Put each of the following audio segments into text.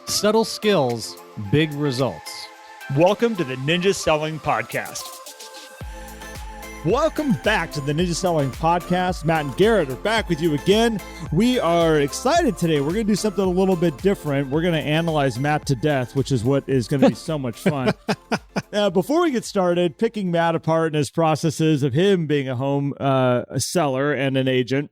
Subtle skills, big results. Welcome to the Ninja Selling Podcast. Welcome back to the Ninja Selling Podcast. Matt and Garrett are back with you again. We are excited today. We're going to do something a little bit different. We're going to analyze Matt to death, which is what is going to be so much fun. Before we get started, picking Matt apart and his processes of him being a home seller and an agent.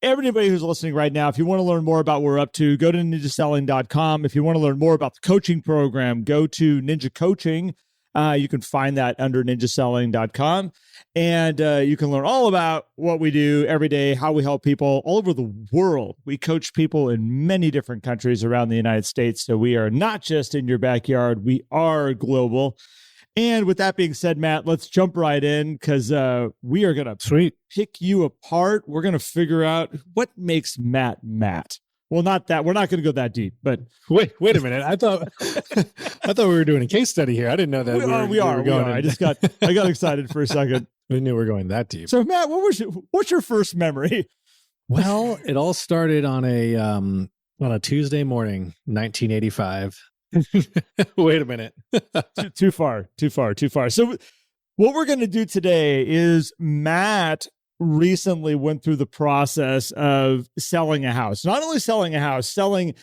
Everybody who's listening right now, if you want to learn more about what we're up to, go to ninjaselling.com. If you want to learn more about the coaching program, go to Ninja Coaching. You can find that under ninjaselling.com. And you can learn all about what we do every day, how we help people all over the world. We coach people in many different countries around the United States. So we are not just in your backyard. We are global. And with that being said, Matt, let's jump right in because we are going to pick you apart. We're going to figure out what makes Matt Matt. Well, not that. We're not going to go that deep, but wait a minute. I thought we were doing a case study here. I didn't know that we are. I got excited for a second. We knew we were going that deep. So, Matt, what's your first memory? Well, it all started on a Tuesday morning, 1985. Wait a minute. Too far. So what we're going to do today is Matt recently went through the process of selling a house. Not only selling a house, selling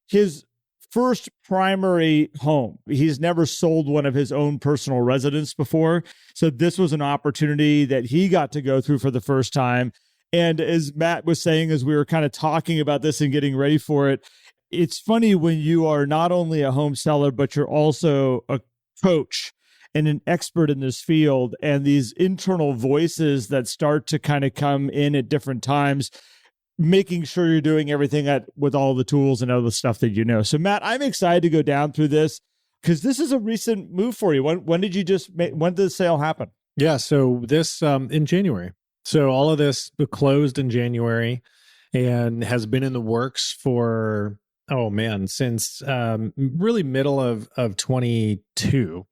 his first primary home. He's never sold one of his own personal residence before. So this was an opportunity that he got to go through for the first time. And as Matt was saying, as we were kind of talking about this and getting ready for it, it's funny when you are not only a home seller, but you're also a coach and an expert in this field, and these internal voices that start to kind of come in at different times, making sure you're doing everything with all the tools and all the stuff that you know. So Matt, I'm excited to go down through this because this is a recent move for you. When did the sale happen? Yeah. So this in January. So all of this closed in January and has been in the works for, since really middle of 22.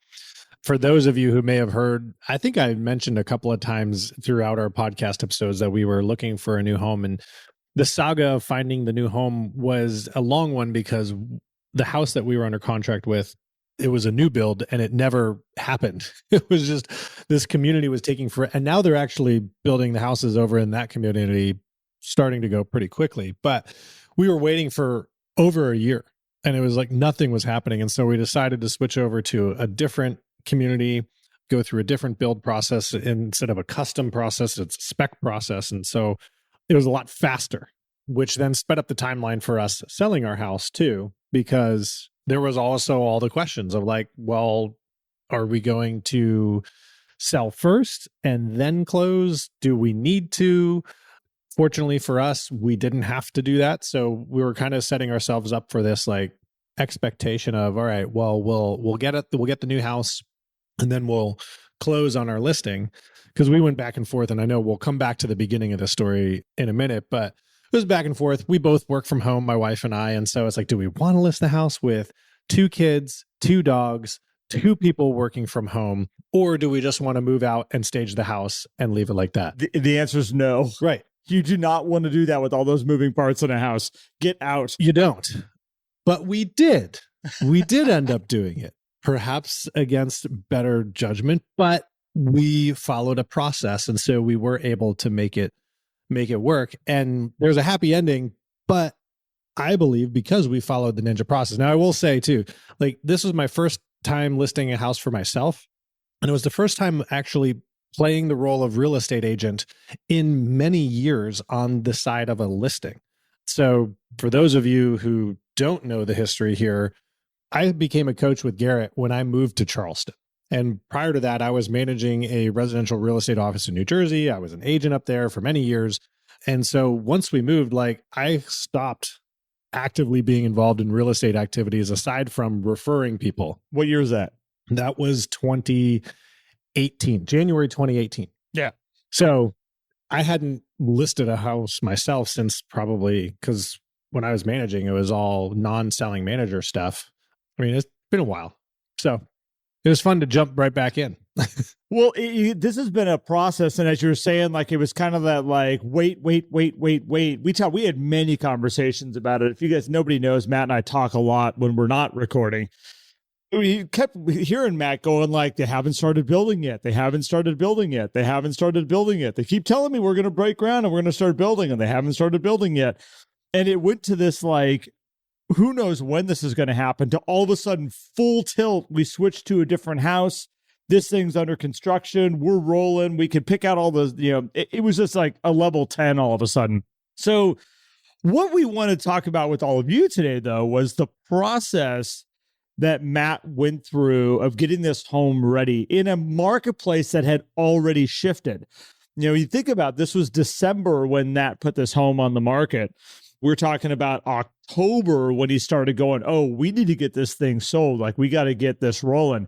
For those of you who may have heard, I think I mentioned a couple of times throughout our podcast episodes that we were looking for a new home. And the saga of finding the new home was a long one because the house that we were under contract with, it was a new build and it never happened. It was just this community was taking and now they're actually building the houses over in that community, starting to go pretty quickly. But we were waiting for over a year and it was like nothing was happening. And so we decided to switch over to a different community, go through a different build process. Instead of a custom process, it's a spec process. And so it was a lot faster, which then sped up the timeline for us selling our house too, because there was also all the questions of like, well, are we going to sell first and then close? Do we need to? Fortunately for us, we didn't have to do that. So we were kind of setting ourselves up for this like expectation of, all right, well, we'll get the new house and then we'll close on our listing, because we went back and forth. And I know we'll come back to the beginning of the story in a minute, but it was back and forth. We both work from home, my wife and I. And so it's like, do we want to list the house with 2 kids, 2 dogs, 2 people working from home, or do we just want to move out and stage the house and leave it like that? The answer is no. Right. You do not want to do that with all those moving parts in a house. Get out. You don't. But we did. We did end up doing it, perhaps against better judgment, but we followed a process. And so we were able to make it work. And there's a happy ending, but I believe because we followed the ninja process. Now, I will say too, like this was my first time listing a house for myself. And it was the first time actually playing the role of real estate agent in many years on the side of a listing. So for those of you who don't know the history here, I became a coach with Garrett when I moved to Charleston. And prior to that, I was managing a residential real estate office in New Jersey. I was an agent up there for many years. And so once we moved, like I stopped actively being involved in real estate activities aside from referring people. What year is that? That was 2018, January 2018. Yeah. So I hadn't listed a house myself since probably, because when I was managing, it was all non-selling manager stuff. I mean, it's been a while. So it was fun to jump right back in. Well, this has been a process, and as you were saying, like it was kind of that like wait. We had many conversations about it. If you guys, nobody knows, Matt and I talk a lot when we're not recording. We kept hearing Matt going like, they haven't started building yet. They haven't started building yet. They haven't started building yet. They keep telling me we're going to break ground and we're going to start building, and they haven't started building yet. And it went to this like, who knows when this is going to happen, to all of a sudden full tilt. We switched to a different house. This thing's under construction. We're rolling. We could pick out all those, it was just like a level 10 all of a sudden. So what we want to talk about with all of you today, though, was the process that Matt went through of getting this home ready in a marketplace that had already shifted. You think about, this was December when Matt put this home on the market. We're talking about October when he started going, oh, we need to get this thing sold. Like, we got to get this rolling.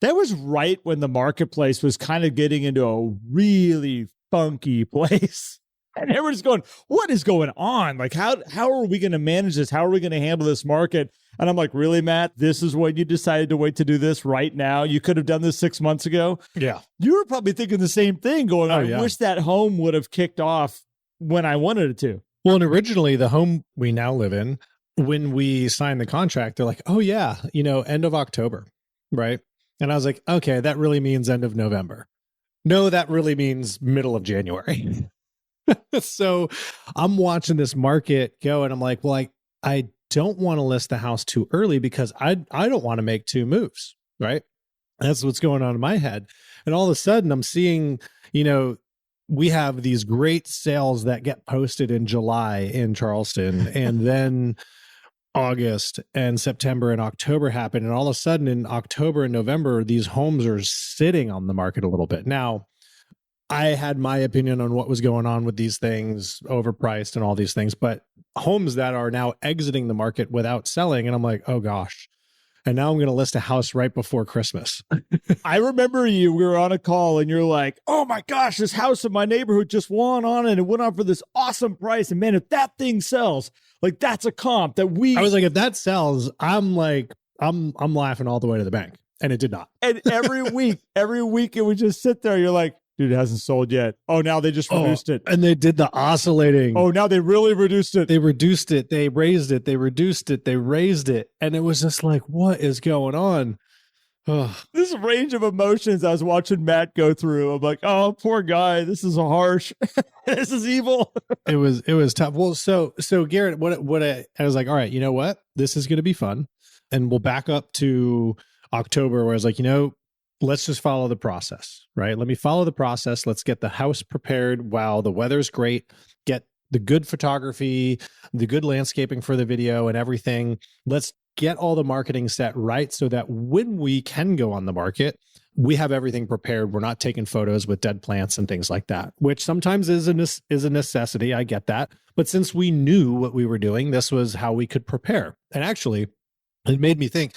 That was right when the marketplace was kind of getting into a really funky place. And everyone's going, what is going on? Like, how are we going to manage this? How are we going to handle this market? And I'm like, really, Matt? This is when you decided to wait to do this right now? You could have done this 6 months ago? Yeah. You were probably thinking the same thing, going, I wish that home would have kicked off when I wanted it to. Well, and originally the home we now live in, when we signed the contract, they're like, oh yeah, end of October, right? And I was like, okay, that really means end of November. No, that really means middle of January. So I'm watching this market go, and I'm like, well, I don't want to list the house too early because I don't want to make two moves, right? That's what's going on in my head. And all of a sudden I'm seeing, we have these great sales that get posted in July in Charleston, and then August and September and October happen. And all of a sudden in October and November, these homes are sitting on the market a little bit. Now, I had my opinion on what was going on with these things, overpriced and all these things, but homes that are now exiting the market without selling. And I'm like, oh gosh. And now I'm going to list a house right before Christmas. I remember we were on a call and you're like, oh my gosh, this house in my neighborhood just went on and it went on for this awesome price. And man, if that thing sells, like that's a comp that I was like, if that sells, I'm laughing all the way to the bank. And it did not. And every week it would just sit there. You're like, dude, it hasn't sold yet. Oh, now they just reduced it. And they did the oscillating. Oh, now they really reduced it. They reduced it. They raised it. They reduced it. They raised it. And it was just like, what is going on? This range of emotions I was watching Matt go through. I'm like, oh, poor guy. This is harsh. This is evil. It was tough. Well, so Garrett, I was like, all right, you know what? This is going to be fun. And we'll back up to October where I was like, let's just follow the process, right? Let me follow the process. Let's get the house prepared while the weather's great, get the good photography, the good landscaping for the video and everything. Let's get all the marketing set right so that when we can go on the market, we have everything prepared. We're not taking photos with dead plants and things like that, which sometimes is a necessity. I get that. But since we knew what we were doing, this was how we could prepare. And actually, it made me think,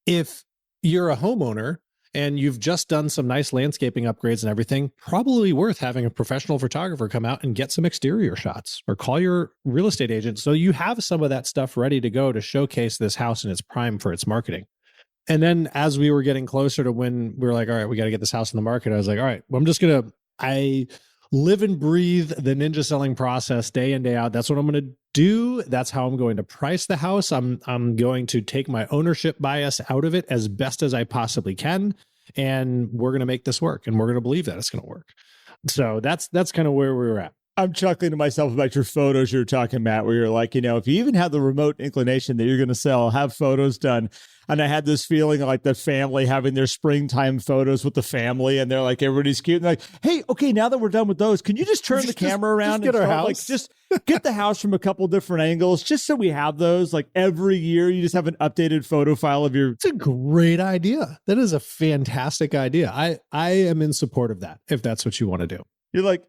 if you're a homeowner and you've just done some nice landscaping upgrades and everything, probably worth having a professional photographer come out and get some exterior shots, or call your real estate agent so you have some of that stuff ready to go to showcase this house in its prime for its marketing. And then as we were getting closer to when we were like, all right, we got to get this house in the market, I was like, all right, well, I live and breathe the ninja selling process day in, day out. That's what I'm going to do. That's how I'm going to price the house. I'm going to take my ownership bias out of it as best as I possibly can. And we're going to make this work. And we're going to believe that it's going to work. So that's kind of where we were at. I'm chuckling to myself about your photos you were talking, Matt, where you're like, if you even have the remote inclination that you're going to sell, have photos done. And I had this feeling like the family having their springtime photos with the family, and they're like, everybody's cute. And they're like, hey, okay, now that we're done with those, can you just turn the camera around and get our house? Like, just get the house from a couple different angles, just so we have those. Like every year, you just have an updated photo file of your. It's a great idea. That is a fantastic idea. I am in support of that, if that's what you want to do. You're like,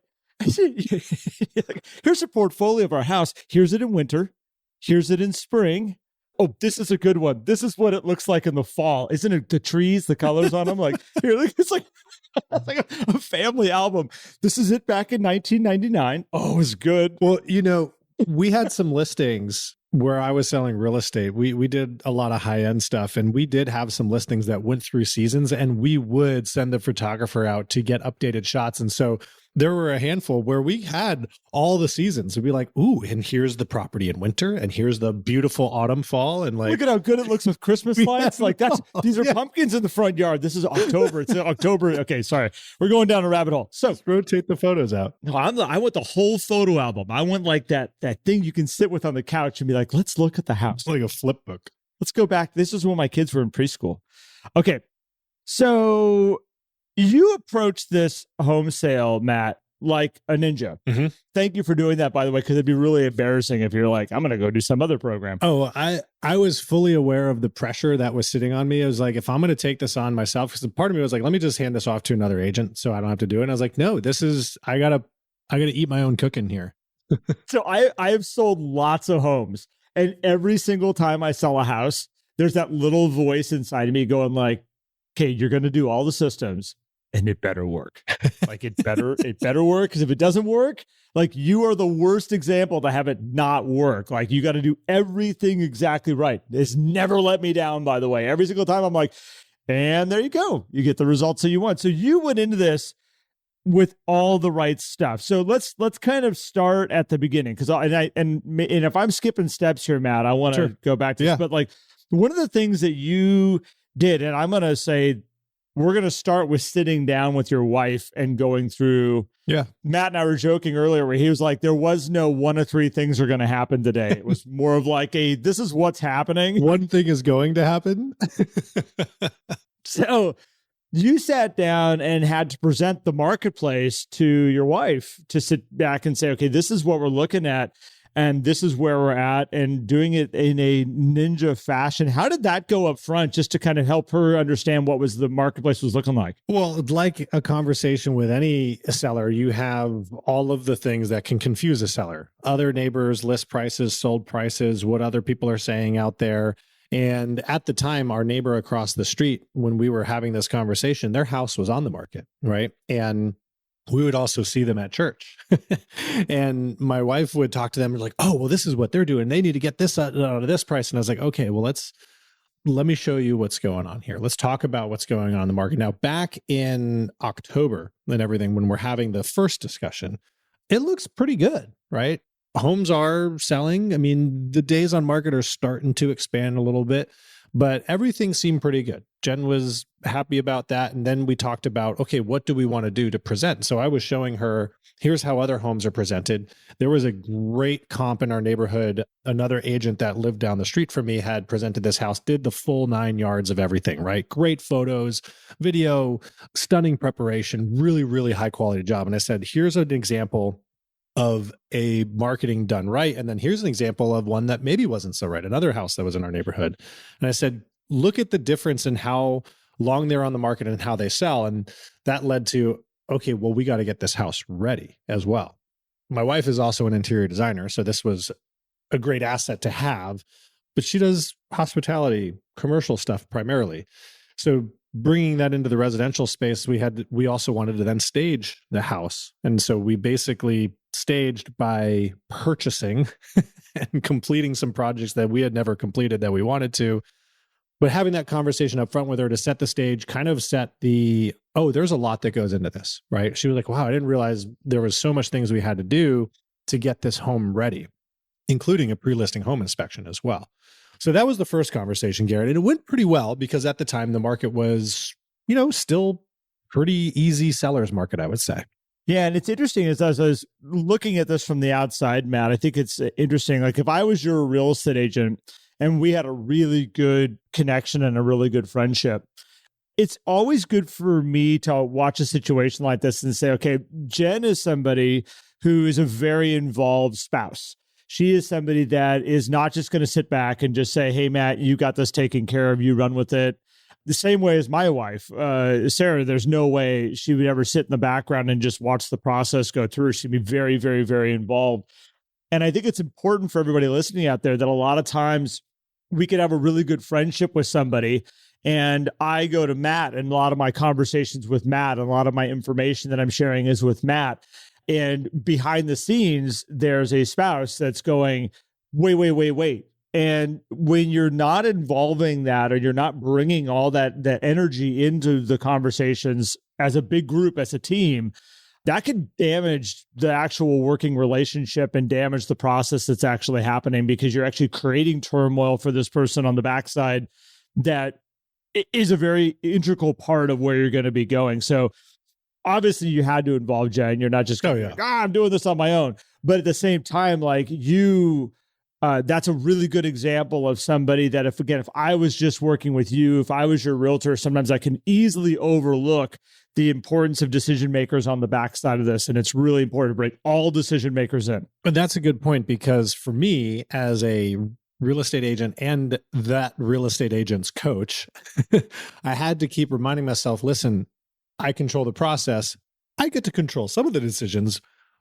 here's a portfolio of our house. Here's it in winter. Here's it in spring. Oh, this is a good one. This is what it looks like in the fall. Isn't it the trees, the colors on them? Like, here, look, it's like a family album. This is it back in 1999. Oh, it was good. Well, we had some listings where I was selling real estate, we did a lot of high end stuff, and we did have some listings that went through seasons, and we would send the photographer out to get updated shots. And so there were a handful where we had all the seasons. We'd be like, ooh, and here's the property in winter, and here's the beautiful autumn, fall, and like, look at how good it looks with Christmas lights. Like these are pumpkins in the front yard. This is October. It's October. Okay, sorry, we're going down a rabbit hole. So just rotate the photos out. No, I want the whole photo album. I want like that thing you can sit with on the couch and be like, let's look at the house. It's like a flip book. Let's go back. This is when my kids were in preschool. Okay, so you approached this home sale, Matt, like a ninja. Mm-hmm. Thank you for doing that, by the way, because it'd be really embarrassing if you're like, I'm going to go do some other program. Oh, I was fully aware of the pressure that was sitting on me. I was like, if I'm going to take this on myself, because part of me was like, let me just hand this off to another agent so I don't have to do it. And I was like, no, I gotta eat my own cooking here. So I have sold lots of homes, and every single time I sell a house, there's that little voice inside of me going like, okay, you're going to do all the systems and it better work. Like it better work. Because if it doesn't work, like you are the worst example to have it not work. Like you got to do everything exactly right. It's never let me down, by the way. Every single time I'm like, and there you go. You get the results that you want. So you went into this with all the right stuff. So let's kind of start at the beginning. Because and if I'm skipping steps here, Matt, I want to go back to this. But like one of the things that you did, and I'm going to say, we're going to start with sitting down with your wife and going through. Yeah. Matt and I were joking earlier where he was like, there was no one of three things are going to happen today. It was more of like this is what's happening. One thing is going to happen. So you sat down and had to present the marketplace to your wife to sit back and say, okay, this is what we're looking at. And this is where we're at, and doing it in a ninja fashion. How did that go up front, just to kind of help her understand what was the marketplace was looking like? Well, like a conversation with any seller, you have all of the things that can confuse a seller. Other neighbors, list prices, sold prices, what other people are saying out there. And at the time, our neighbor across the street, when we were having this conversation, their house was on the market, right? And we would also see them at church. And my wife would talk to them like, oh, well, this is what they're doing. They need to get this out of this price. And I was like, okay, well, let me show you what's going on here. Let's talk about what's going on in the market. Now, back in October and everything, when we're having the first discussion, it looks pretty good, right? Homes are selling. I mean, the days on market are starting to expand a little bit, but everything seemed pretty good. Jen was happy about that. And then we talked about, okay, what do we want to do to present? So I was showing her, here's how other homes are presented. There was a great comp in our neighborhood. Another agent that lived down the street from me had presented this house, did the full 9 yards of everything, right? Great photos, video, stunning preparation, really, really high quality job. And I said, here's an example of a marketing done right. And then here's an example of one that maybe wasn't so right, another house that was in our neighborhood. And I said, look at the difference in how long they're on the market and how they sell. And that led to, okay, well, we got to get this house ready as well. My wife is also an interior designer, so this was a great asset to have, but she does hospitality, commercial stuff primarily. So bringing that into the residential space, we also wanted to then stage the house. And so we basically staged by purchasing and completing some projects that we had never completed that we wanted to. But having that conversation up front with her to set the stage, kind of set there's a lot that goes into this, right? She was like, wow, I didn't realize there was so much things we had to do to get this home ready, including a pre-listing home inspection as well. So that was the first conversation, Garrett. And it went pretty well because at the time the market was, still pretty easy seller's market, I would say. Yeah. And it's interesting as I was looking at this from the outside, Matt, I think it's interesting. Like if I was your real estate agent and we had a really good connection and a really good friendship, it's always good for me to watch a situation like this and say, okay, Jen is somebody who is a very involved spouse. She is somebody that is not just going to sit back and just say, hey, Matt, you got this taken care of. You run with it. The same way as my wife, Sarah, there's no way she would ever sit in the background and just watch the process go through. She'd be very, very, very involved. And I think it's important for everybody listening out there that a lot of times we could have a really good friendship with somebody. And I go to Matt, and a lot of my conversations with Matt, and a lot of my information that I'm sharing is with Matt. And behind the scenes, there's a spouse that's going, wait. And when you're not involving that, or you're not bringing all that energy into the conversations as a big group, as a team, that can damage the actual working relationship and damage the process that's actually happening, because you're actually creating turmoil for this person on the backside that is a very integral part of where you're going to be going. So obviously you had to involve Jen. You're not just going, I'm doing this on my own. But at the same time, like that's a really good example of somebody that if I was just working with you, if I was your realtor, sometimes I can easily overlook the importance of decision makers on the backside of this. And it's really important to bring all decision makers in. But that's a good point, because for me as a real estate agent and that real estate agent's coach, I had to keep reminding myself, listen, I control the process. I get to control some of the decisions,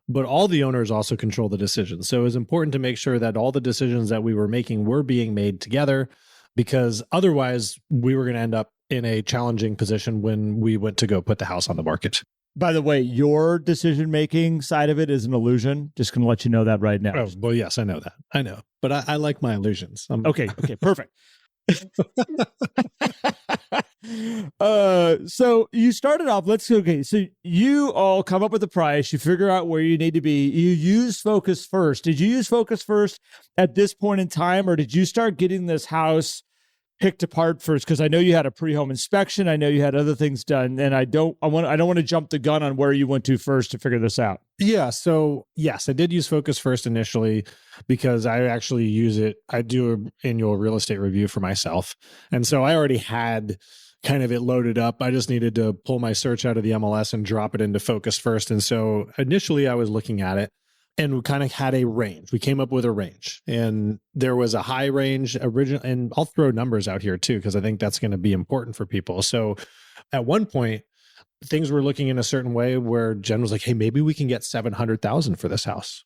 but all the owners also control the decisions. So it was important to make sure that all the decisions that we were making were being made together, because otherwise we were going to end up in a challenging position when we went to go put the house on the market. By the way, your decision-making side of it is an illusion. Just going to let you know that right now. Oh, well, yes, I know that. I know. But I like my illusions. Okay, perfect. So you started off, so you all come up with a price, you figure out where you need to be, you use Focus First. Did you use Focus First at this point in time, or did you start getting this house picked apart first? Because I know you had a pre-home inspection, I know you had other things done, and I don't want to jump the gun on where you went to first to figure this out. Yeah. So yes, I did use Focus First initially, because I actually use it. I do an annual real estate review for myself. And so I already had kind of it loaded up. I just needed to pull my search out of the MLS and drop it into Focus First. And so initially I was looking at it, and we kind of had a range. We came up with a range, and there was a high range original, and I'll throw numbers out here too, because I think that's going to be important for people. So at one point, things were looking in a certain way where Jen was like, hey, maybe we can get $700,000 for this house.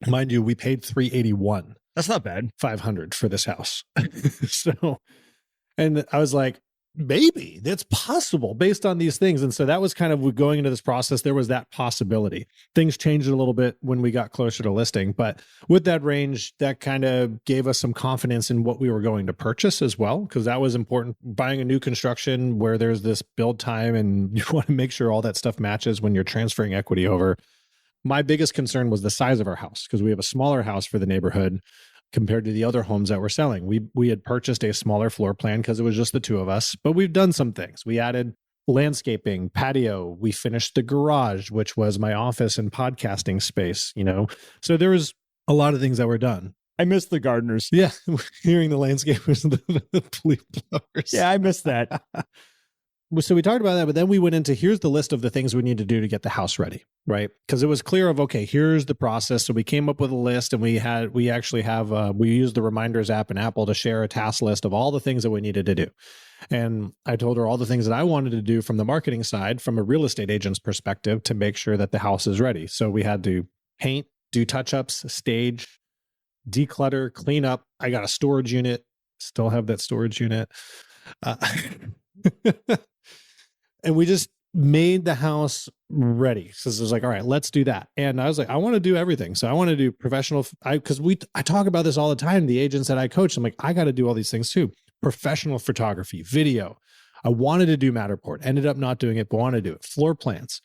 Mind you, we paid $381,000. That's not bad. $500,000 for this house. So, and I was like, maybe that's possible based on these things. And so that was kind of going into this process. There was that possibility. Things changed a little bit when we got closer to listing, but with that range, that kind of gave us some confidence in what we were going to purchase as well, because that was important. Buying a new construction where there's this build time and you want to make sure all that stuff matches when you're transferring equity over. My biggest concern was the size of our house, because we have a smaller house for the neighborhood compared to the other homes that we're selling. We had purchased a smaller floor plan because it was just the two of us, but we've done some things. We added landscaping, patio. We finished the garage, which was my office and podcasting space, So there was a lot of things that were done. I miss the gardeners. Yeah. Hearing the landscapers and the leaf blowers. Yeah, I miss that. So we talked about that, but then we went into, here's the list of the things we need to do to get the house ready, right? Because it was clear of, okay, here's the process. So we came up with a list, and we used the Reminders app in Apple to share a task list of all the things that we needed to do. And I told her all the things that I wanted to do from the marketing side, from a real estate agent's perspective, to make sure that the house is ready. So we had to paint, do touch-ups, stage, declutter, clean up. I got a storage unit, still have that storage unit. And we just made the house ready. So it was like, all right, let's do that. And I was like, I want to do everything. So I want to do professional, because I talk about this all the time. The agents that I coach, I'm like, I got to do all these things too. Professional photography, video. I wanted to do Matterport, ended up not doing it, but wanted to do it. Floor plans,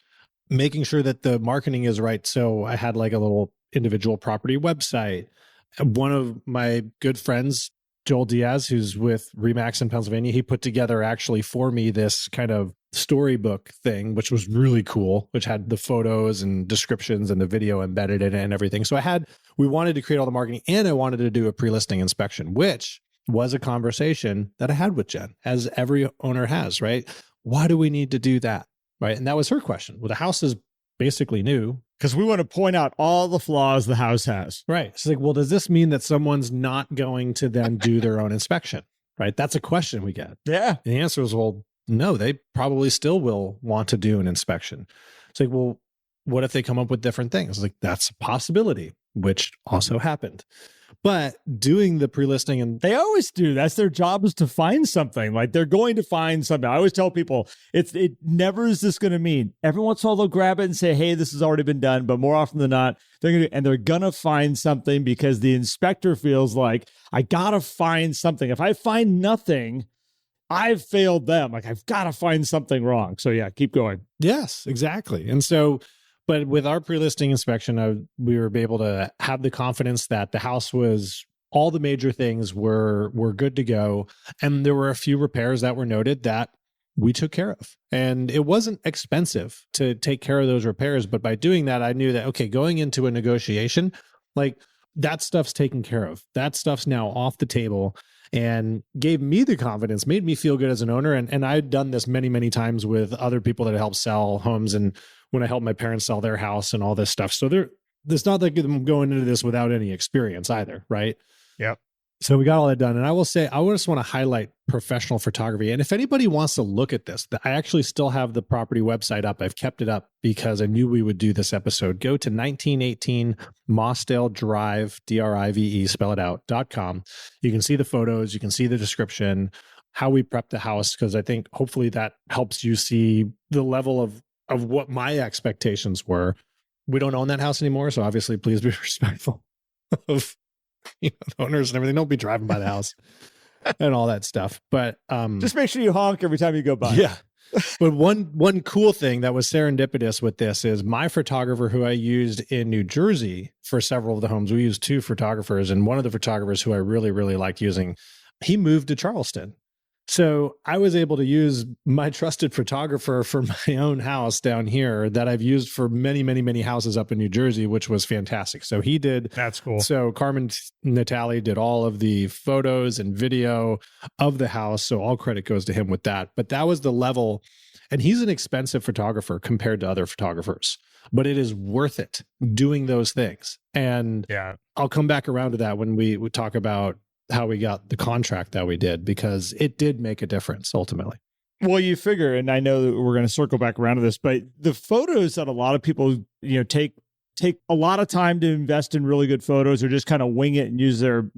making sure that the marketing is right. So I had like a little individual property website. One of my good friends, Joel Diaz, who's with Remax in Pennsylvania, he put together actually for me this kind of storybook thing, which was really cool, which had the photos and descriptions and the video embedded in it and everything. So we wanted to create all the marketing, and I wanted to do a pre-listing inspection, which was a conversation that I had with Jen, as every owner has, right? Why do we need to do that? Right. And that was her question. Well, the house is basically new. Because we want to point out all the flaws the house has. Right. It's like, well, does this mean that someone's not going to then do their own inspection? Right. That's a question we get. Yeah. And the answer is, well, no, they probably still will want to do an inspection. It's like, well, what if they come up with different things? Like, that's a possibility, which also happened. But doing the pre-listing and they always do. That's their job, is to find something. Like, they're going to find something. I always tell people it never is this going to mean. Every once in a while they'll grab it and say, hey, this has already been done. But more often than not, they're going to find something, because the inspector feels like, I got to find something. If I find nothing, I've failed them. Like, I've got to find something wrong. So yeah, keep going. yes, exactly. And so, but with our pre-listing inspection, we were able to have the confidence that the house was, all the major things were good to go. And there were a few repairs that were noted that we took care of. And it wasn't expensive to take care of those repairs. But by doing that, I knew that, okay, going into a negotiation, like, that stuff's taken care of. That stuff's now off the table, and gave me the confidence, made me feel good as an owner. And I'd done this many, many times with other people that help sell homes, and when I helped my parents sell their house and all this stuff. So there's not like I'm going into this without any experience either, right? Yep. So we got all that done. And I will say, I just want to highlight professional photography. And if anybody wants to look at this, I actually still have the property website up. I've kept it up because I knew we would do this episode. Go to 1918 Mossdale Drive, DRIVE, spell it out, .com. You can see the photos. You can see the description, how we prep the house, because I think hopefully that helps you see the level of what my expectations were. We don't own that house anymore, so obviously please be respectful of the owners and everything. Don't be driving by the house and all that stuff. But just make sure you honk every time you go by. Yeah. But one cool thing that was serendipitous with this is my photographer, who I used in New Jersey for several of the homes. We used two photographers, and one of the photographers who I really, really liked using, he moved to Charleston. So I was able to use my trusted photographer for my own house down here that I've used for many, many, many houses up in New Jersey, which was fantastic. So he did. That's cool. So Carmen Natali did all of the photos and video of the house. So all credit goes to him with that. But that was the level. And he's an expensive photographer compared to other photographers, but it is worth it doing those things. And yeah, I'll come back around to that when we would talk about how we got the contract that we did, because it did make a difference ultimately. Well, you figure, and I know that we're going to circle back around to this, but the photos that a lot of people, take a lot of time to invest in really good photos, or just kind of wing it and use their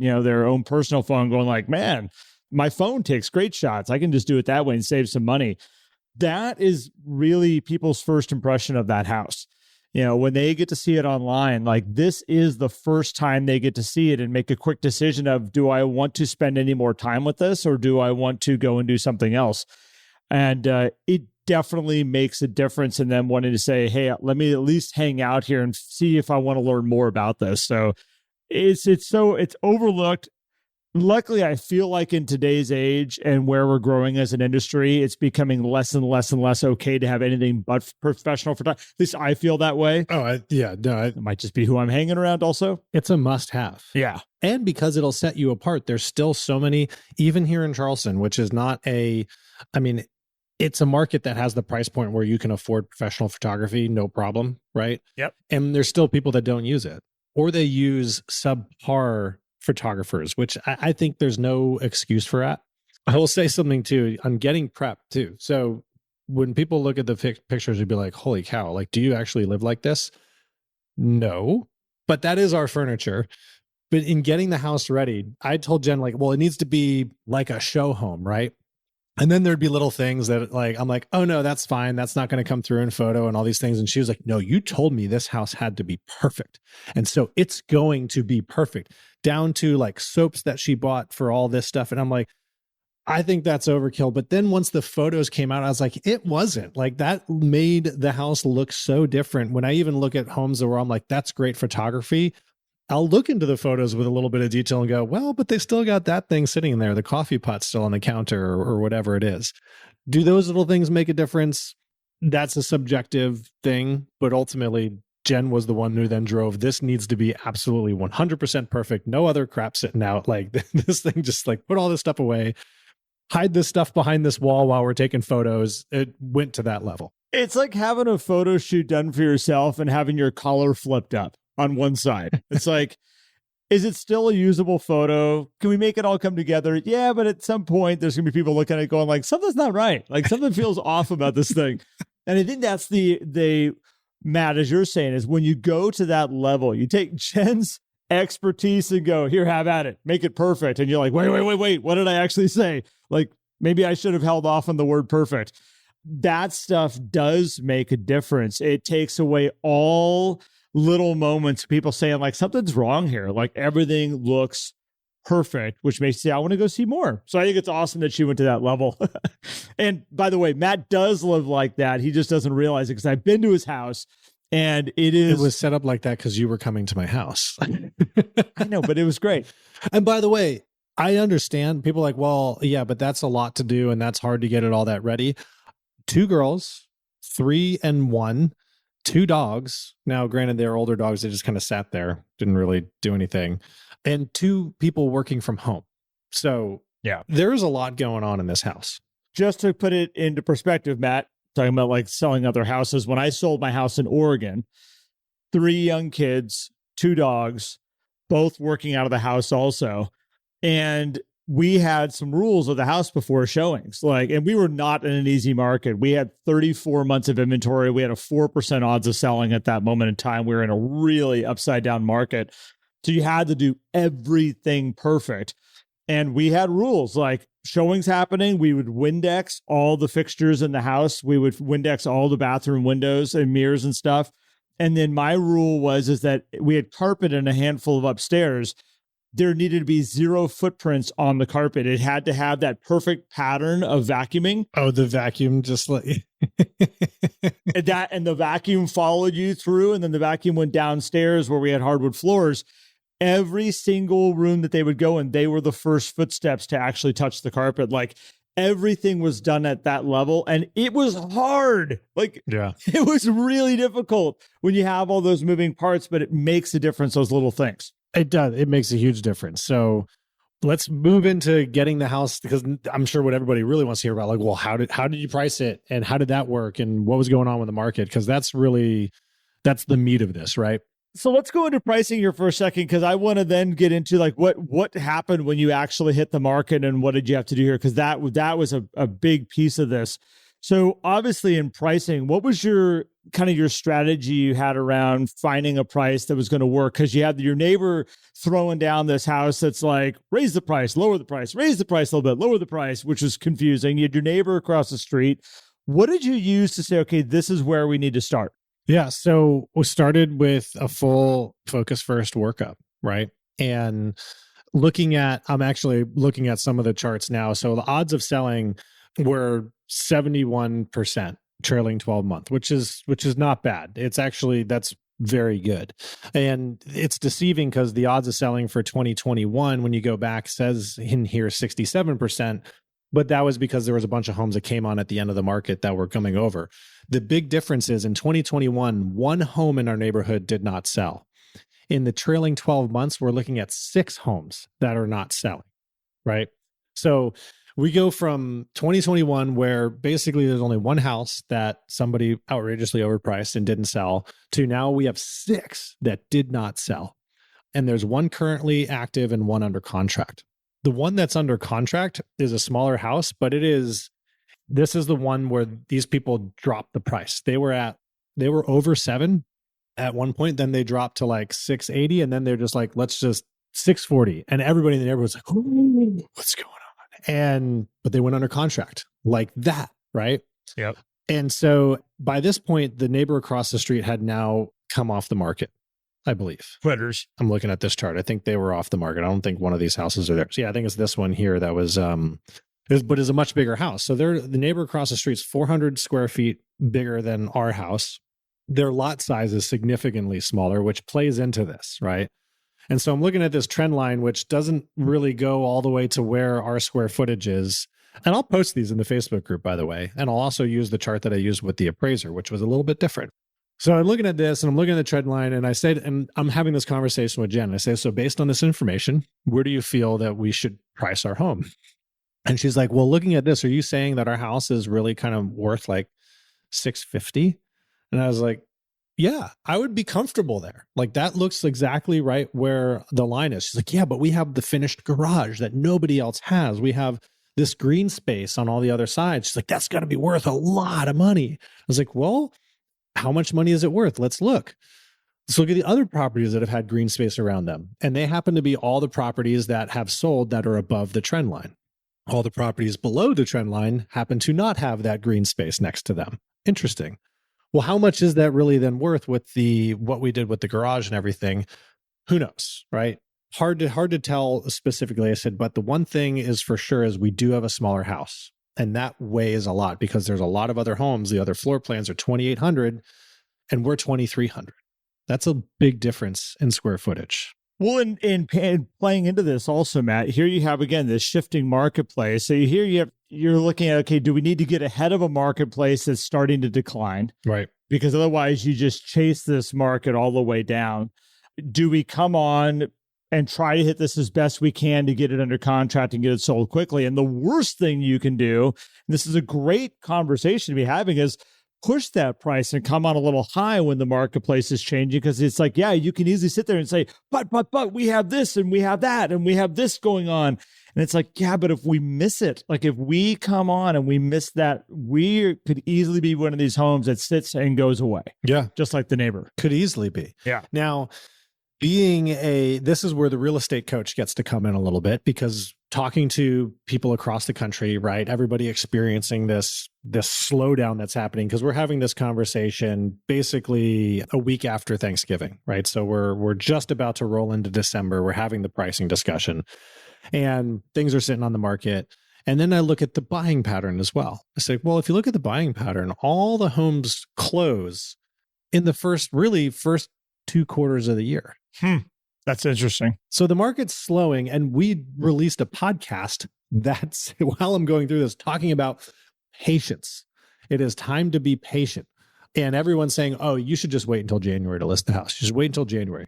own personal phone, going like, man, my phone takes great shots. I can just do it that way and save some money. That is really people's first impression of that house. When they get to see it online, like, this is the first time they get to see it and make a quick decision of, do I want to spend any more time with this, or do I want to go and do something else? And it definitely makes a difference in them wanting to say, hey, let me at least hang out here and see if I want to learn more about this. So it's overlooked. Luckily, I feel like in today's age and where we're growing as an industry, it's becoming less and less and less okay to have anything but professional photography. At least I feel that way. It might just be who I'm hanging around also. It's a must-have. Yeah. And because it'll set you apart, there's still so many, even here in Charleston, which is not it's a market that has the price point where you can afford professional photography, no problem, right? Yep. And there's still people that don't use it, or they use subpar photographers, which I think there's no excuse for that. I will say something too on getting prepped too. So when people look at the pictures, you'd be like, holy cow, like, do you actually live like this? No, but that is our furniture. But in getting the house ready, I told Jen, like, well, it needs to be like a show home, right? And then there'd be little things that, like, I'm like, oh no, that's fine. That's not going to come through in photo and all these things. And she was like, no, you told me this house had to be perfect. And so it's going to be perfect, down to like soaps that she bought for all this stuff. And I'm like, I think that's overkill. But then once the photos came out, I was like, it wasn't. Like, that made the house look so different. When I even look at homes where I'm like, that's great photography, I'll look into the photos with a little bit of detail and go, well, but they still got that thing sitting in there. The coffee pot's still on the counter, or whatever it is. Do those little things make a difference? That's a subjective thing. But ultimately, Jen was the one who then drove, this needs to be absolutely 100% perfect. No other crap sitting out. Like, this thing, just like, put all this stuff away, hide this stuff behind this wall while we're taking photos. It went to that level. It's like having a photo shoot done for yourself and having your collar flipped up on one side. It's like, is it still a usable photo? Can we make it all come together? Yeah, but at some point there's gonna be people looking at it going like, something's not right. Like, something feels off about this thing. And I think that's the Matt, as you're saying, is when you go to that level, you take Jen's expertise and go, here, have at it, make it perfect. And you're like, wait, what did I actually say? Like, maybe I should have held off on the word perfect. That stuff does make a difference. It takes away all little moments of people saying like something's wrong here. Like everything looks perfect, which makes you say, I want to go see more. So I think it's awesome that she went to that level. And by the way, Matt does live like that. He just doesn't realize it because I've been to his house and it was set up like that because you were coming to my house. I know, but it was great. And by the way, I understand people like, well, yeah, but that's a lot to do and that's hard to get it all that ready. 2 girls, 3 and 1, 2 dogs. Now, granted, they're older dogs. They just kind of sat there, didn't really do anything. And 2 people working from home. So yeah, there's a lot going on in this house. Just to put it into perspective, Matt, talking about like selling other houses. When I sold my house in Oregon, 3 young kids, 2 dogs, both working out of the house also. And we had some rules of the house before showings, and we were not in an easy market. We had 34 months of inventory. We had a 4% odds of selling at that moment in time. We were in a really upside down market. So you had to do everything perfect. And we had rules like showings happening. We would Windex all the fixtures in the house. We would Windex all the bathroom windows and mirrors and stuff. And then my rule is that we had carpet in a handful of upstairs. There needed to be 0 footprints on the carpet. It had to have that perfect pattern of vacuuming. Oh, the vacuum just like and the vacuum followed you through, and then the vacuum went downstairs where we had hardwood floors. Every single room that they would go in, they were the first footsteps to actually touch the carpet. Like everything was done at that level, and it was hard. It was really difficult when you have all those moving parts, but it makes a difference, those little things. It does. It makes a huge difference. So let's move into getting the house, because I'm sure what everybody really wants to hear about, like, well, how did you price it and how did that work and what was going on with the market? Because that's the meat of this, right? So let's go into pricing here for a second, because I want to then get into like what happened when you actually hit the market and what did you have to do here? Because that was a big piece of this. So obviously in pricing, what was your strategy you had around finding a price that was going to work? Because you had your neighbor throwing down this house that's like, raise the price, lower the price, raise the price a little bit, lower the price, which was confusing. You had your neighbor across the street. What did you use to say, okay, this is where we need to start? Yeah. So we started with a full focus first workup, right? And I'm actually looking at some of the charts now. So the odds of selling were 71% trailing 12 month, which is not bad. That's very good. And it's deceiving because the odds of selling for 2021, when you go back, says in here 67%, but that was because there was a bunch of homes that came on at the end of the market that were coming over. The big difference is in 2021, 1 home in our neighborhood did not sell. In the trailing 12 months, we're looking at 6 homes that are not selling, right? So we go from 2021, where basically there's only 1 house that somebody outrageously overpriced and didn't sell, to now we have 6 that did not sell. And there's 1 currently active and 1 under contract. The one that's under contract is a smaller house, but this is the one where these people dropped the price. They were over 7 at one point, then they dropped to like 680, and then they're just like, let's just 640. And everybody in the neighborhood was like, oh, what's going on? But they went under contract like that, right? Yep. And so by this point, the neighbor across the street had now come off the market, I believe. Quitters. I'm looking at this chart. I think they were off the market. I don't think one of these houses are there. So yeah, I think it's this one here that was, but is a much bigger house. So the neighbor across the street is 400 square feet bigger than our house. Their lot size is significantly smaller, which plays into this, right? And so I'm looking at this trend line, which doesn't really go all the way to where our square footage is. And I'll post these in the Facebook group, by the way. And I'll also use the chart that I used with the appraiser, which was a little bit different. So I'm looking at this and I'm looking at the trend line, and I said, and I'm having this conversation with Jen. I say, so based on this information, where do you feel that we should price our home? And she's like, well, looking at this, are you saying that our house is really kind of worth like $650? And I was like, yeah, I would be comfortable there. Like that looks exactly right where the line is. She's like, yeah, but we have the finished garage that nobody else has. We have this green space on all the other sides. She's like, that's got to be worth a lot of money. I was like, well, how much money is it worth? Let's look. Let's look at the other properties that have had green space around them. And they happen to be all the properties that have sold that are above the trend line. All the properties below the trend line happen to not have that green space next to them. Interesting. Well, how much is that really then worth with what we did with the garage and everything? Who knows, right? Hard to tell specifically. I said, but the one thing is for sure is we do have a smaller house. And that weighs a lot because there's a lot of other homes. The other floor plans are 2,800 and we're 2,300. That's a big difference in square footage. Well, in playing into this also, Matt, here you have, again, this shifting marketplace. So you're looking at, okay, do we need to get ahead of a marketplace that's starting to decline? Right. Because otherwise you just chase this market all the way down. Do we come on and try to hit this as best we can to get it under contract and get it sold quickly? And the worst thing you can do, and this is a great conversation to be having, is push that price and come on a little high when the marketplace is changing, because it's like, yeah, you can easily sit there and say, but we have this and we have that and we have this going on. And it's like, yeah, but if we miss it, like if we come on and we miss that, we could easily be one of these homes that sits and goes away. Yeah. Just like the neighbor. Could easily be. Yeah. Now, this is where the real estate coach gets to come in a little bit, because talking to people across the country, right? Everybody experiencing this slowdown that's happening, because we're having this conversation basically a week after Thanksgiving, right? So we're just about to roll into December. We're having the pricing discussion and things are sitting on the market. And then I look at the buying pattern as well. I say, well, if you look at the buying pattern, all the homes close in the first 2 quarters of the year. That's interesting. So the market's slowing, and we released a podcast that's, while I'm going through this, talking about patience. It is time to be patient. And everyone's saying, oh, you should just wait until January to list the house. You should wait until January.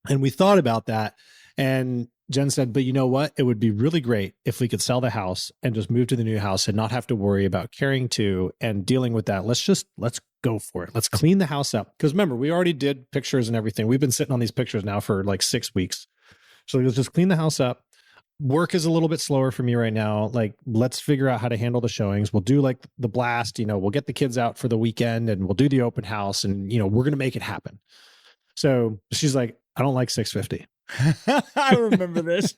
And we thought about that. And Jen said, but you know what? It would be really great if we could sell the house and just move to the new house and not have to worry about carrying to and dealing with that. Let's go for it. Let's clean the house up. Because remember, we already did pictures and everything. We've been sitting on these pictures now for like 6 weeks. So let's just clean the house up. Work is a little bit slower for me right now. Like, let's figure out how to handle the showings. We'll do like the blast, we'll get the kids out for the weekend and we'll do the open house, and, we're going to make it happen. So she's like, I don't like 650. I remember this.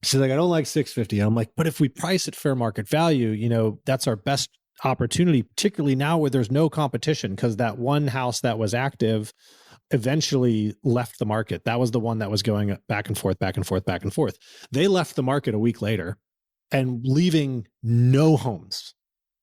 She's like, I don't like 650. And I'm like, but if we price at fair market value, that's our best opportunity, particularly now where there's no competition, because that one house that was active eventually left the market. That was the one that was going back and forth, back and forth, back and forth. They left the market a week later and leaving no homes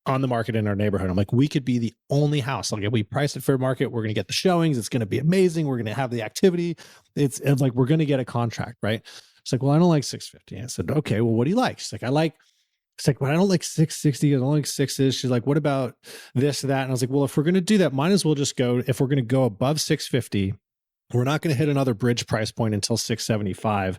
on the market in our neighborhood. I'm like, we could be the only house. Like, if we price at fair market, we're going to get the showings. It's going to be amazing. We're going to have the activity. It's like, we're going to get a contract, right? It's like, well, I don't like 650. I said, okay, well, what do you like? She's like, it's like, well, I don't like 660. I don't like sixes. She's like, what about this, that? And I was like, well, if we're going to do that, might as well just go, if we're going to go above 650, we're not going to hit another bridge price point until 675.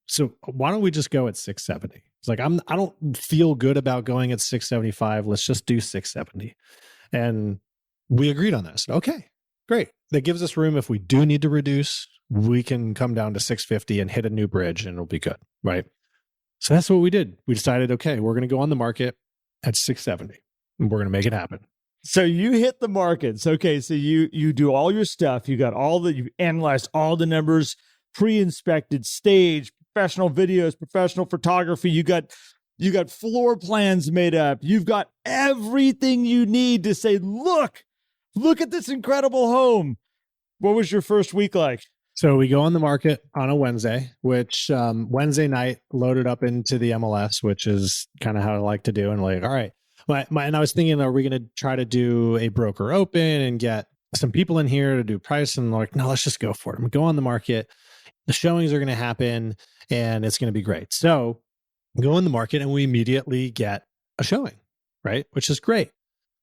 So why don't we just go at 670? It's like, I don't feel good about going at 675. Let's just do 670. And we agreed on this. Okay, great. That gives us room. If we do need to reduce, we can come down to 650 and hit a new bridge and it'll be good. Right. So that's what we did. We decided, okay, we're going to go on the market at 670 and we're going to make it happen. So you hit the markets. Okay. So you do all your stuff. You've analyzed all the numbers, pre-inspected, staged, professional videos, professional photography. You got floor plans made up. You've got everything you need to say, look at this incredible home. What was your first week like? So we go on the market on a Wednesday, which Wednesday night loaded up into the MLS, which is kind of how I like to do. And like, all right. And I was thinking, are we going to try to do a broker open and get some people in here to do price? And like, no, let's just go for it. We go on the market. The showings are going to happen and it's going to be great. So we go on the market and we immediately get a showing, right? Which is great.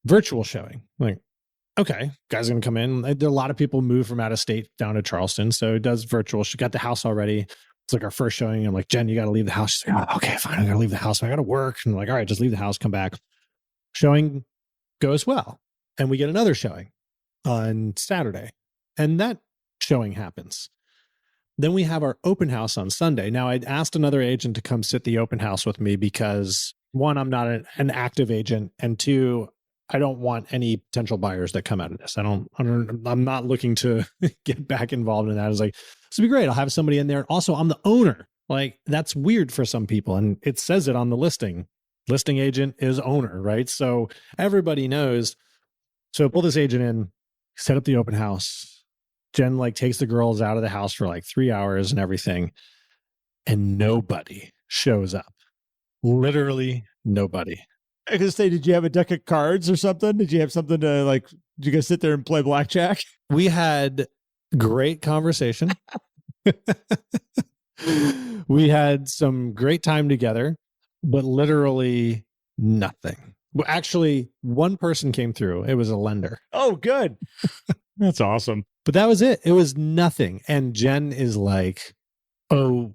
Virtual showing. Like, okay, guys are going to come in. There are a lot of people move from out of state down to Charleston. So it does virtual. She got the house already. It's like our first showing. I'm like, Jen, you got to leave the house. She's like, oh, okay, fine. I got to leave the house. I got to work. And I'm like, all right, just leave the house, come back. Showing goes well. And we get another showing on Saturday. And that showing happens. Then we have our open house on Sunday. Now, I'd asked another agent to come sit the open house with me because, one, I'm not an active agent. And two, I don't want any potential buyers that come out of this. I'm not looking to get back involved in that. It's like, this would be great. I'll have somebody in there. Also, I'm the owner. Like, that's weird for some people. And it says it on the listing. Listing agent is owner, right? So everybody knows. So pull this agent in, set up the open house. Jen like takes the girls out of the house for like 3 hours and everything. And nobody shows up. Literally nobody. I could say, did you have a deck of cards or something? Did you have something to like, did you guys sit there and play blackjack? We had great conversation. We had some great time together, but literally nothing. Well, actually, one person came through. It was a lender. Oh, good. That's awesome. But that was it. It was nothing. And Jen is like, oh,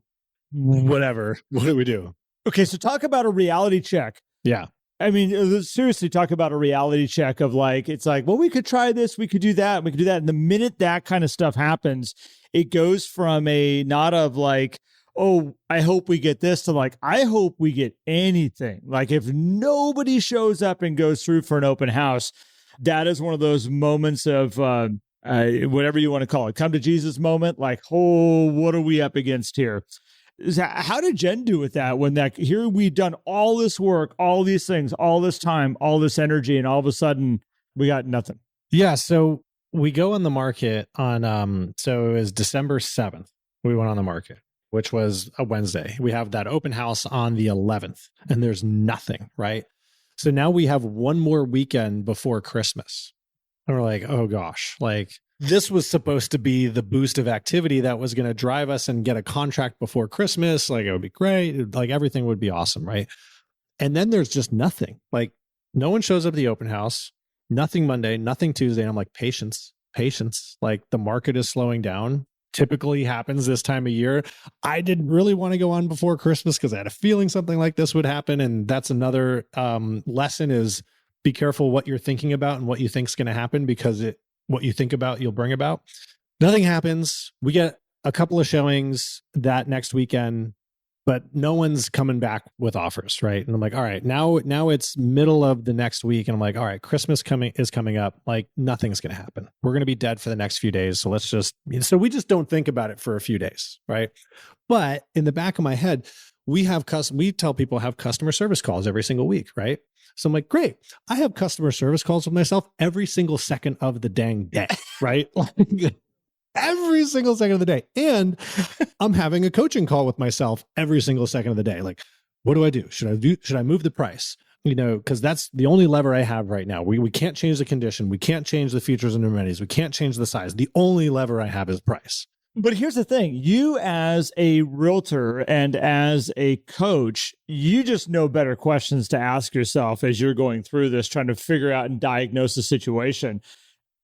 whatever. What do we do? Okay, so talk about a reality check. Yeah. I mean, seriously, talk about a reality check of like, it's like, well, we could try this, we could do that, we could do that. And the minute that kind of stuff happens, it goes from a not of like, oh, I hope we get this to like, I hope we get anything. Like if nobody shows up and goes through for an open house, that is one of those moments of whatever you want to call it, come to Jesus moment. Like, oh, what are we up against here? How did Jen do with that when that here we've done all this work, all these things, all this time, all this energy, and all of a sudden we got nothing? Yeah. So we go on the market on, so it was December 7th. We went on the market, which was a Wednesday. We have that open house on the 11th and there's nothing, right? So now we have one more weekend before Christmas. And we're like, oh gosh, like this was supposed to be the boost of activity that was going to drive us and get a contract before Christmas. Like it would be great. Like everything would be awesome, right? And then there's just nothing. Like no one shows up at the open house, nothing Monday, nothing Tuesday. And I'm like, patience. Like the market is slowing down. Typically happens this time of year. I didn't really want to go on before Christmas because I had a feeling something like this would happen. And that's another lesson is be careful what you're thinking about and what you think is going to happen because what you think about, you'll bring about. Nothing happens. We get a couple of showings that next weekend, but no one's coming back with offers, right? And I'm like, all right, now it's middle of the next week. And I'm like, all right, Christmas is coming up. Like nothing's going to happen. We're going to be dead for the next few days. So we just don't think about it for a few days, right? But in the back of my head, we tell people have customer service calls every single week, right? So I'm like, great. I have customer service calls with myself every single second of the dang day, right? Every single second of the day. And I'm having a coaching call with myself every single second of the day. Like, what do I do? Should I move the price? Because that's the only lever I have right now. We can't change the condition. We can't change the features and amenities. We can't change the size. The only lever I have is price. But here's the thing. You as a realtor and as a coach, you just know better questions to ask yourself as you're going through this, trying to figure out and diagnose the situation.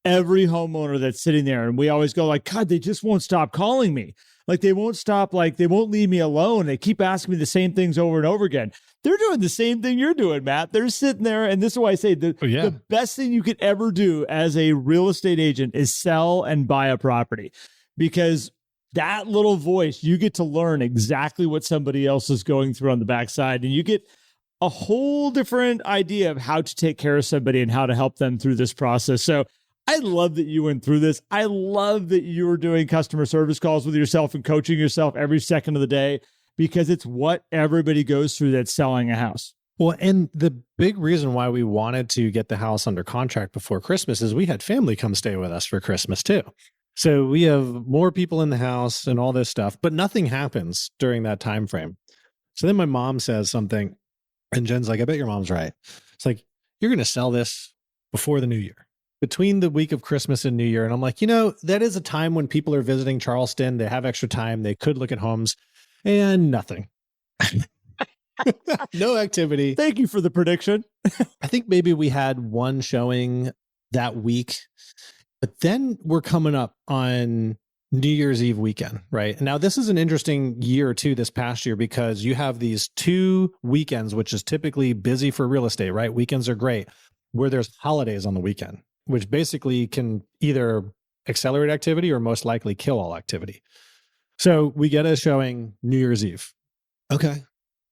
Every homeowner that's sitting there, and we always go like, God, they just won't stop calling me. Like they won't stop, like they won't leave me alone. They keep asking me the same things over and over again. They're doing the same thing you're doing, Matt. They're sitting there, and this is why I say the best thing you could ever do as a real estate agent is sell and buy a property. Because that little voice, you get to learn exactly what somebody else is going through on the backside. And you get a whole different idea of how to take care of somebody and how to help them through this process. So I love that you went through this. I love that you were doing customer service calls with yourself and coaching yourself every second of the day, because it's what everybody goes through that's selling a house. Well, and the big reason why we wanted to get the house under contract before Christmas is we had family come stay with us for Christmas too. So we have more people in the house and all this stuff, but nothing happens during that time frame. So then my mom says something, and Jen's like, I bet your mom's right. It's like, you're going to sell this before the new year, between the week of Christmas and New Year. And I'm like, that is a time when people are visiting Charleston. They have extra time. They could look at homes, and nothing. No activity. Thank you for the prediction. I think maybe we had one showing that week. But then we're coming up on New Year's Eve weekend, right? Now, this is an interesting year too, this past year, because you have these 2 weekends, which is typically busy for real estate, right? Weekends are great, where there's holidays on the weekend, which basically can either accelerate activity or most likely kill all activity. So we get a showing New Year's Eve. Okay.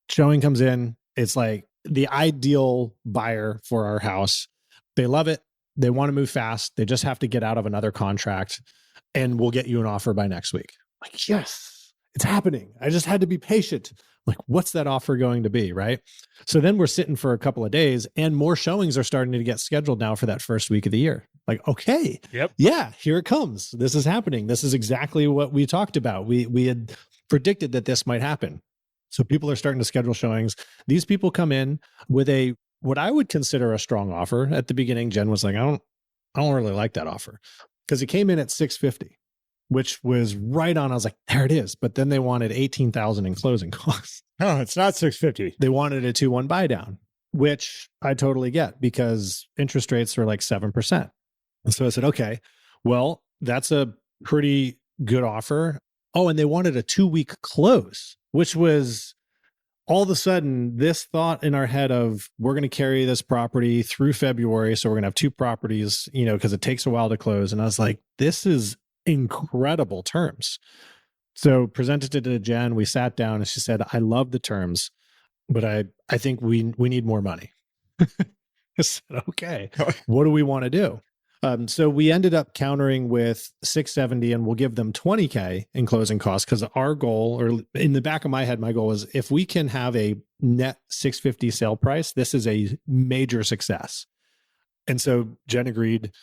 Showing comes in. It's like the ideal buyer for our house. They love it. They want to move fast. They just have to get out of another contract, and we'll get you an offer by next week. Like, yes, it's happening. I just had to be patient. Like, what's that offer going to be, right? So then we're sitting for a couple of days, and more showings are starting to get scheduled now for that first week of the year. Like, okay, yeah, here it comes. This is happening. This is exactly what we talked about. We had predicted that this might happen. So people are starting to schedule showings. These people come in with what I would consider a strong offer. At the beginning, Jen was like, I don't really like that offer, because it came in at 650, which was right on. I was like, there it is. But then they wanted 18,000 in closing costs. Oh, it's not 650. They wanted a 2-1 buy down, which I totally get, because interest rates are like 7%. And so I said, okay, well, that's a pretty good offer. Oh, and they wanted a 2-week close, which was all of a sudden this thought in our head of, we're going to carry this property through February. So we're going to have 2 properties, because it takes a while to close. And I was like, this is incredible terms. So presented it to Jen. We sat down and she said, I love the terms, but I think we need more money. I said, okay, what do we want to do? So we ended up countering with 670, and we'll give them 20K in closing costs, because our goal, or in the back of my head, my goal is, if we can have a net 650 sale price, this is a major success. And so Jen agreed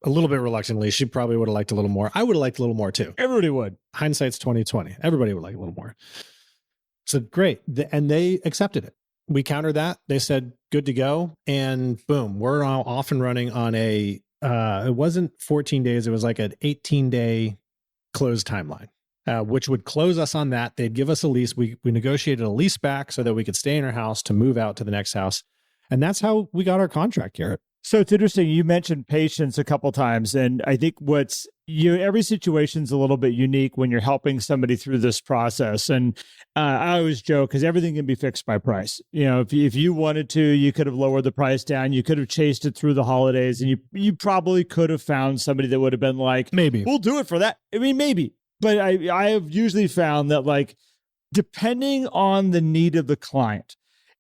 a little bit reluctantly. She probably would have liked a little more. I would have liked a little more too. Everybody would. Hindsight's 2020. Everybody would like a little more. So great. And they accepted it. We countered that. They said, good to go. And boom, we're all off and running on it wasn't 14 days. It was like an 18-day close timeline, which would close us on that. They'd give us a lease. We negotiated a lease back so that we could stay in our house to move out to the next house. And that's how we got our contract, Garrett. So it's interesting. You mentioned patience a couple times, and I think every situation's a little bit unique when you're helping somebody through this process. And I always joke, because everything can be fixed by price. If you wanted to, you could have lowered the price down. You could have chased it through the holidays, and you probably could have found somebody that would have been like, maybe we'll do it for that. I mean, maybe, but I have usually found that, like, depending on the need of the client.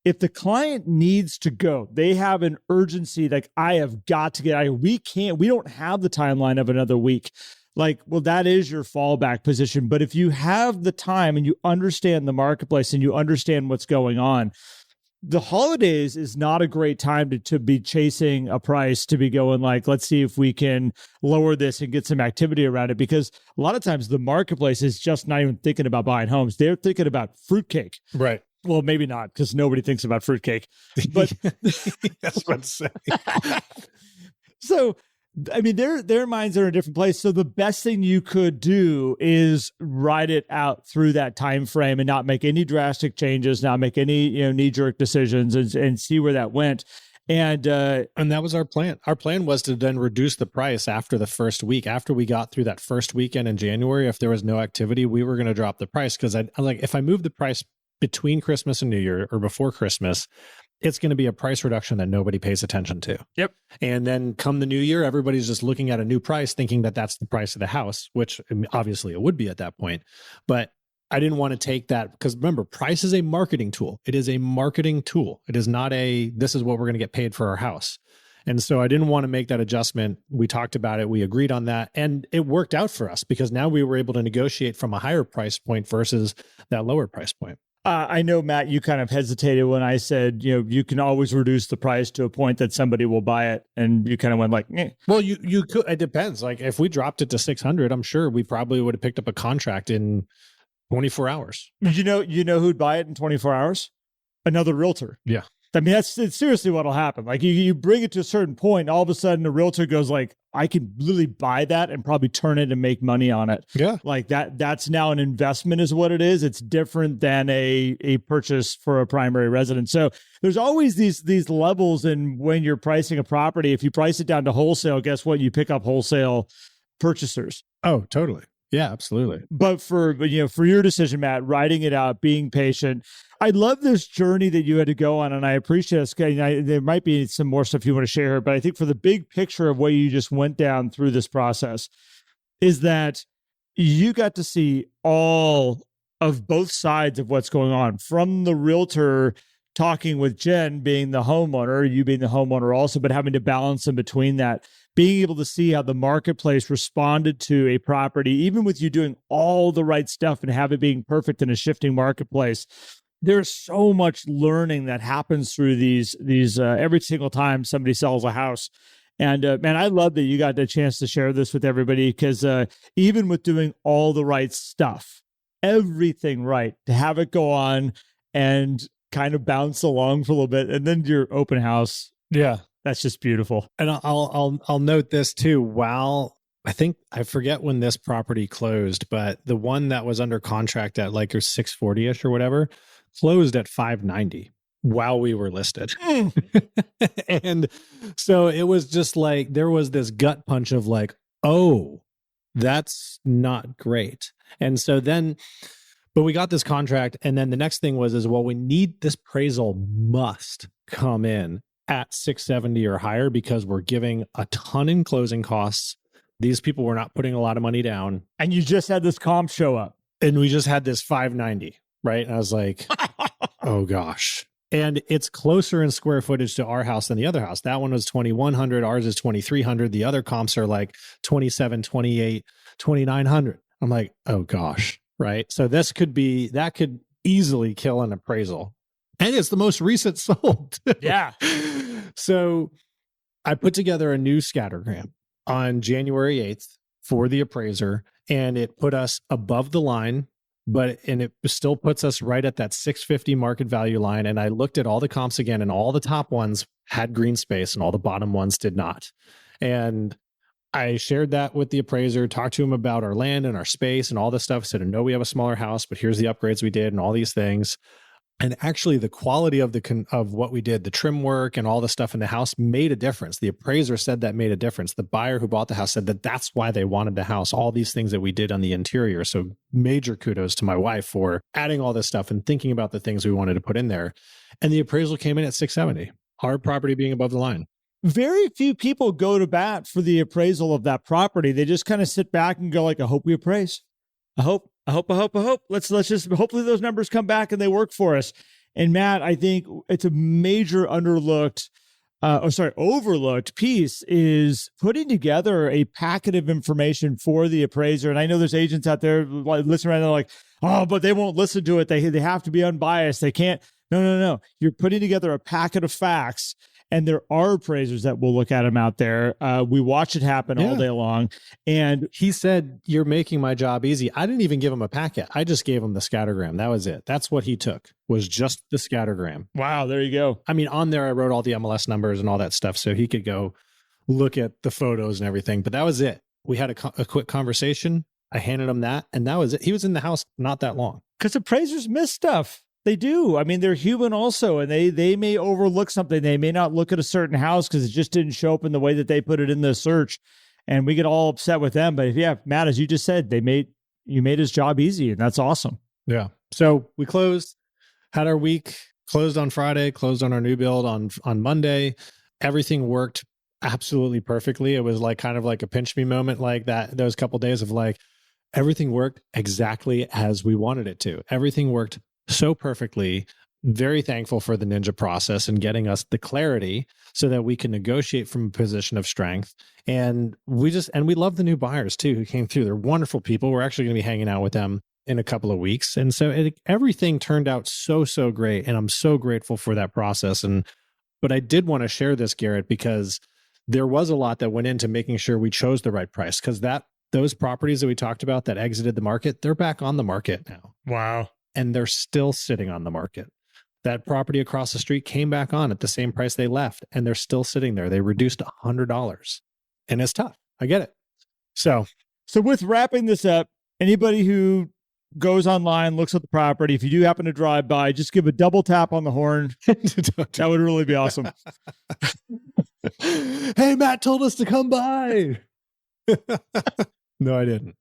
If the client needs to go, they have an urgency, like, I have got to get out. We don't have the timeline of another week. Like, well, that is your fallback position. But if you have the time and you understand the marketplace and you understand what's going on, the holidays is not a great time to be chasing a price, to be going like, let's see if we can lower this and get some activity around it. Because a lot of times the marketplace is just not even thinking about buying homes. They're thinking about fruitcake. Right. Well, maybe not, because nobody thinks about fruitcake. But that's what I'm saying. So, I mean, their minds are in a different place. So the best thing you could do is ride it out through that time frame and not make any drastic changes, not make any knee-jerk decisions, and see where that went. And that was our plan. Our plan was to then reduce the price after the first week. After we got through that first weekend in January, if there was no activity, we were going to drop the price, because I like, if I move the price between Christmas and New Year, or before Christmas, it's going to be a price reduction that nobody pays attention to. Yep. And then come the new year, everybody's just looking at a new price, thinking that that's the price of the house, which obviously it would be at that point. But I didn't want to take that, because remember, price is a marketing tool. It is a marketing tool. It is not this is what we're going to get paid for our house. And so I didn't want to make that adjustment. We talked about it. We agreed on that. And it worked out for us, because now we were able to negotiate from a higher price point versus that lower price point. I know, Matt, you kind of hesitated when I said, you can always reduce the price to a point that somebody will buy it. And you kind of went like, eh. Well, you could, it depends. Like, if we dropped it to 600, I'm sure we probably would have picked up a contract in 24 hours. You know who'd buy it in 24 hours? Another realtor. Yeah. I mean, it's seriously what'll happen. Like, you bring it to a certain point, all of a sudden a realtor goes like, I can literally buy that and probably turn it and make money on it. Yeah. Like that's now an investment is what it is. It's different than a purchase for a primary residence. So there's always these levels. And when you're pricing a property, if you price it down to wholesale, guess what? You pick up wholesale purchasers. Oh, totally. Yeah, absolutely. But for your decision, Matt, writing it out, being patient, I love this journey that you had to go on, and I appreciate this. There might be some more stuff you want to share here, but I think for the big picture of what you just went down through this process is that you got to see all of both sides of what's going on, from the realtor talking with Jen being the homeowner, you being the homeowner also, but having to balance in between that, being able to see how the marketplace responded to a property, even with you doing all the right stuff and have it being perfect in a shifting marketplace. There's so much learning that happens through these every single time somebody sells a house. And man, I love that you got the chance to share this with everybody, because even with doing all the right stuff, everything right, to have it go on and kind of bounce along for a little bit, and then your open house. Yeah. That's just beautiful. And I'll note this too. While I forget when this property closed, but the one that was under contract at like your 640-ish or whatever closed at 590 while we were listed. And so it was just like, there was this gut punch of like, oh, that's not great. And so then, but we got this contract. And then the next thing was, well, we need this appraisal must come in at 670 or higher, because we're giving a ton in closing costs. These people were not putting a lot of money down. And you just had this comp show up. And we just had this 590, right? And I was like, oh gosh. And it's closer in square footage to our house than the other house. That one was 2,100. Ours is 2,300. The other comps are like 27, 28, 2,900. I'm like, oh gosh. Right. So that could easily kill an appraisal. And it's the most recent sold. Yeah. So I put together a new scattergram on January 8th for the appraiser, and it put us above the line, and it still puts us right at that 650 market value line. And I looked at all the comps again, and all the top ones had green space and all the bottom ones did not. And I shared that with the appraiser, talked to him about our land and our space and all this stuff. I said, I know we have a smaller house, but here's the upgrades we did and all these things. And actually the quality of of what we did, the trim work and all the stuff in the house made a difference. The appraiser said that made a difference. The buyer who bought the house said that that's why they wanted the house, all these things that we did on the interior. So major kudos to my wife for adding all this stuff and thinking about the things we wanted to put in there. And the appraisal came in at 670, our property being above the line. Very few people go to bat for the appraisal of that property. They just kind of sit back and go like, I hope we appraise. I hope. Let's just, hopefully those numbers come back and they work for us. And Matt, I think it's a major overlooked piece is putting together a packet of information for the appraiser. And I know there's agents out there listening around, they're like, oh, but they won't listen to it. They have to be unbiased. They can't. No. You're putting together a packet of facts. And there are appraisers that will look at them out there. We watch it happen all day long. And he said, you're making my job easy. I didn't even give him a packet. I just gave him the scattergram. That was it. That's what he took, was just the scattergram. Wow, there you go. I mean, on there, I wrote all the MLS numbers and all that stuff so he could go look at the photos and everything. But that was it. We had a quick conversation. I handed him that, and that was it. He was in the house not that long. Because appraisers miss stuff. They do. I mean, they're human also, and they may overlook something. They may not look at a certain house because it just didn't show up in the way that they put it in the search, and we get all upset with them. But yeah, Matt, as you just said, you made his job easy, and that's awesome. Yeah. So we closed, had our week, closed on Friday, closed on our new build on Monday. Everything worked absolutely perfectly. It was like kind of like a pinch me moment, like that. Those couple of days of like everything worked exactly as we wanted it to. Everything worked so perfectly. Very thankful for the ninja process and getting us the clarity so that we can negotiate from a position of strength. And we love the new buyers too, who came through. They're wonderful people. We're actually going to be hanging out with them in a couple of weeks. And so everything turned out so great. And I'm so grateful for that process. But I did want to share this, Garrett, because there was a lot that went into making sure we chose the right price, because those properties that we talked about that exited the market, they're back on the market now. Wow. And they're still sitting on the market. That property across the street came back on at the same price they left, and they're still sitting there. They reduced $100, and it's tough. I get it. So with wrapping this up, anybody who goes online, looks at the property, if you do happen to drive by, just give a double tap on the horn. That would really be awesome. Hey, Matt told us to come by. No, I didn't.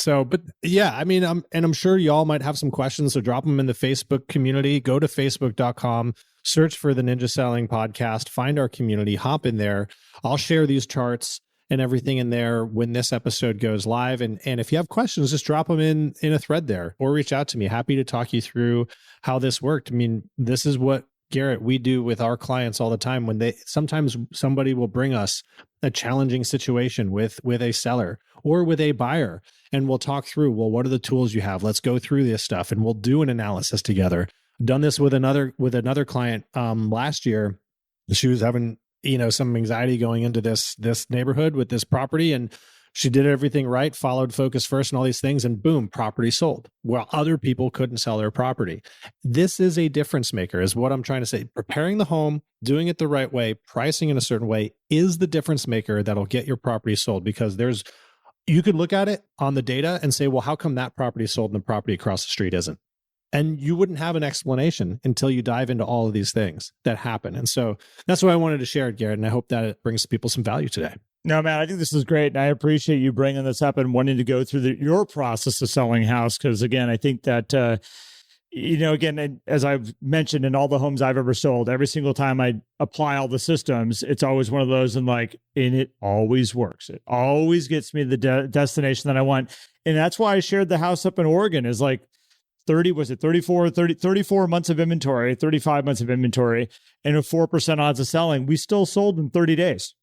So, but yeah, I mean, I'm sure y'all might have some questions. So drop them in the Facebook community. Go to facebook.com, search for the Ninja Selling Podcast, find our community, hop in there. I'll share these charts and everything in there when this episode goes live. And if you have questions, just drop them in a thread there or reach out to me. Happy to talk you through how this worked. I mean, this is what, Garrett, we do with our clients all the time. When sometimes somebody will bring us a challenging situation with a seller or with a buyer, and we'll talk through, well, what are the tools you have? Let's go through this stuff, and we'll do an analysis together. Done this with another client last year. She was having some anxiety going into this neighborhood with this property, and she did everything right, followed focus first and all these things, and boom, property sold, while other people couldn't sell their property. This is a difference maker, is what I'm trying to say. Preparing the home, doing it the right way, pricing in a certain way is the difference maker that'll get your property sold, because you could look at it on the data and say, well, how come that property sold and the property across the street isn't? And you wouldn't have an explanation until you dive into all of these things that happen. And so that's what I wanted to share, Garrett. And I hope that it brings people some value today. No, man, I think this is great. And I appreciate you bringing this up and wanting to go through your process of selling a house. Because again, I think that, again, as I've mentioned in all the homes I've ever sold, every single time I apply all the systems, it's always one of those and it always works. It always gets me to the destination that I want. And that's why I shared the house up in Oregon is 34 months of inventory, 35 months of inventory, and a 4% odds of selling. We still sold in 30 days.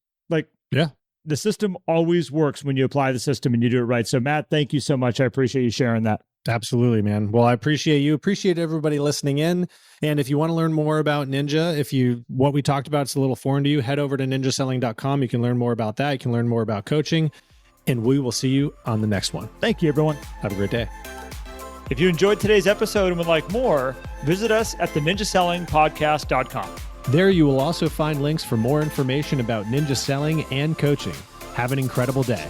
Yeah. The system always works when you apply the system and you do it right. So Matt, thank you so much. I appreciate you sharing that. Absolutely, man. Well, I appreciate you. Appreciate everybody listening in. And if you want to learn more about Ninja, what we talked about is a little foreign to you, head over to ninjaselling.com. You can learn more about that. You can learn more about coaching, and we will see you on the next one. Thank you, everyone. Have a great day. If you enjoyed today's episode and would like more, visit us at theninjasellingpodcast.com. There you will also find links for more information about ninja selling and coaching. Have an incredible day.